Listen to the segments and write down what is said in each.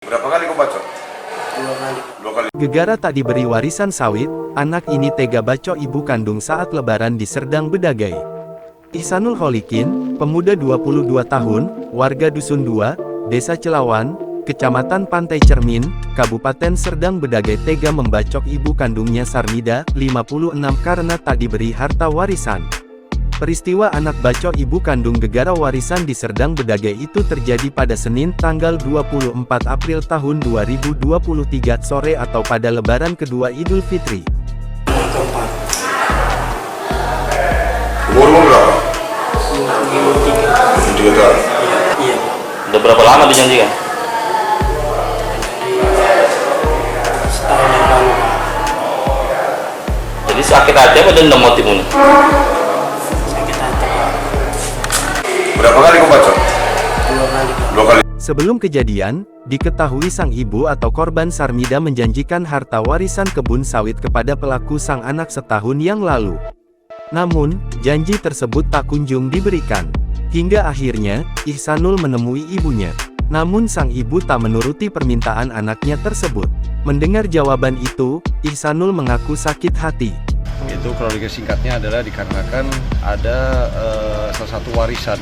Berapa kali kau bacok? 2 kali. 2 kali. Gegara tak diberi warisan sawit, anak ini tega bacok ibu kandung saat lebaran di Serdang Bedagai. Ihsanul Kholikin, pemuda 22 tahun, warga Dusun 2, Desa Celawan, Kecamatan Pantai Cermin, Kabupaten Serdang Bedagai tega membacok ibu kandungnya Sarmida, 56 karena tak diberi harta warisan. Peristiwa anak bacok ibu kandung gegara warisan di Serdang Bedagai itu terjadi pada Senin tanggal 24 April tahun 2023 sore atau pada lebaran kedua Idul Fitri. Keempat. Umurmu berapa? 53. 3 tahun. Iya. Udah berapa lama dijanjikan? Setahun yang lalu. Jadi sakit hati apa dendam motifmu nih? Sakit hati. Berapa kali kau bacok? 2 kali. 2 kali. Sebelum kejadian, diketahui sang ibu atau korban Sarmida menjanjikan harta warisan kebun sawit kepada pelaku sang anak setahun yang lalu. Namun, janji tersebut tak kunjung diberikan. Hingga akhirnya, Ihsanul menemui ibunya. Namun sang ibu tak menuruti permintaan anaknya tersebut. Mendengar jawaban itu, Ihsanul mengaku sakit hati. Itu kronologi singkatnya adalah dikarenakan ada salah satu warisan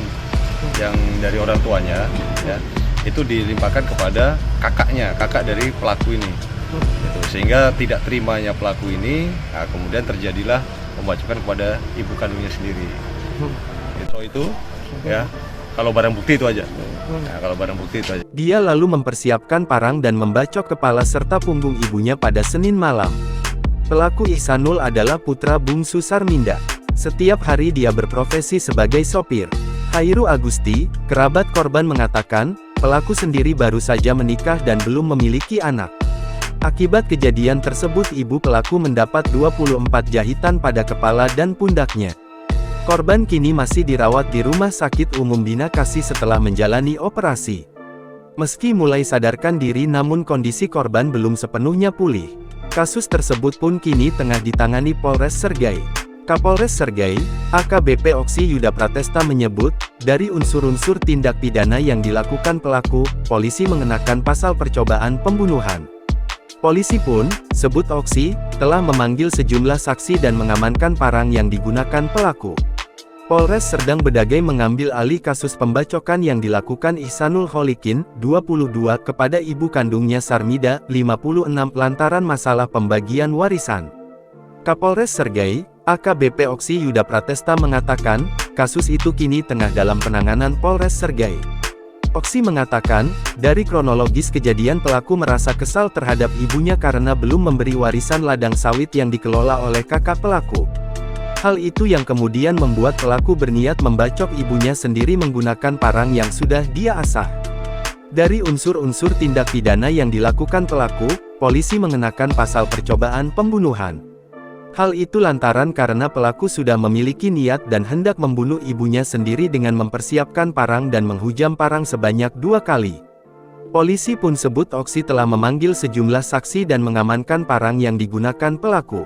yang dari orang tuanya, ya, itu dilimpahkan kepada kakaknya, kakak dari pelaku ini. Gitu. Sehingga tidak terimanya pelaku ini, nah, kemudian terjadilah pembacokan kepada ibu kandungnya sendiri. Itu ya. Kalau barang bukti itu aja. Nah, kalau barang bukti itu aja. Dia lalu mempersiapkan parang dan membacok kepala serta punggung ibunya pada Senin malam. Pelaku Ihsanul adalah putra bungsu Sarminda. Setiap hari dia berprofesi sebagai sopir. Khairu Agusti, kerabat korban mengatakan, pelaku sendiri baru saja menikah dan belum memiliki anak. Akibat kejadian tersebut ibu pelaku mendapat 24 jahitan pada kepala dan pundaknya. Korban kini masih dirawat di Rumah Sakit Umum Bina Kasih setelah menjalani operasi. Meski mulai sadarkan diri namun kondisi korban belum sepenuhnya pulih. Kasus tersebut pun kini tengah ditangani Polres Sergai. Kapolres Sergai, AKBP Oksi Yuda Pratesta menyebut, dari unsur-unsur tindak pidana yang dilakukan pelaku, polisi mengenakan pasal percobaan pembunuhan. Polisi pun, sebut Oksi, telah memanggil sejumlah saksi dan mengamankan parang yang digunakan pelaku. Polres Serdang Bedagai mengambil alih kasus pembacokan yang dilakukan Ihsanul Kholikin, 22, kepada ibu kandungnya Sarmida, 56 lantaran masalah pembagian warisan. Kapolres Sergai, AKBP Oksi Yuda Pratesta mengatakan, kasus itu kini tengah dalam penanganan Polres Sergai. Oksi mengatakan, dari kronologis kejadian pelaku merasa kesal terhadap ibunya karena belum memberi warisan ladang sawit yang dikelola oleh kakak pelaku. Hal itu yang kemudian membuat pelaku berniat membacok ibunya sendiri menggunakan parang yang sudah dia asah. Dari unsur-unsur tindak pidana yang dilakukan pelaku, polisi mengenakan pasal percobaan pembunuhan. Hal itu lantaran karena pelaku sudah memiliki niat dan hendak membunuh ibunya sendiri dengan mempersiapkan parang dan menghujam parang sebanyak 2 kali. Polisi pun sebut Oksi telah memanggil sejumlah saksi dan mengamankan parang yang digunakan pelaku.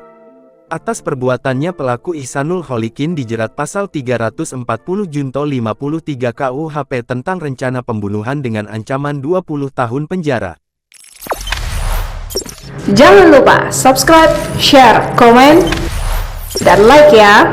Atas perbuatannya pelaku Ihsanul Kholikin dijerat pasal 340 junto 53 KUHP tentang rencana pembunuhan dengan ancaman 20 tahun penjara. Jangan lupa subscribe, share, komen, dan like ya!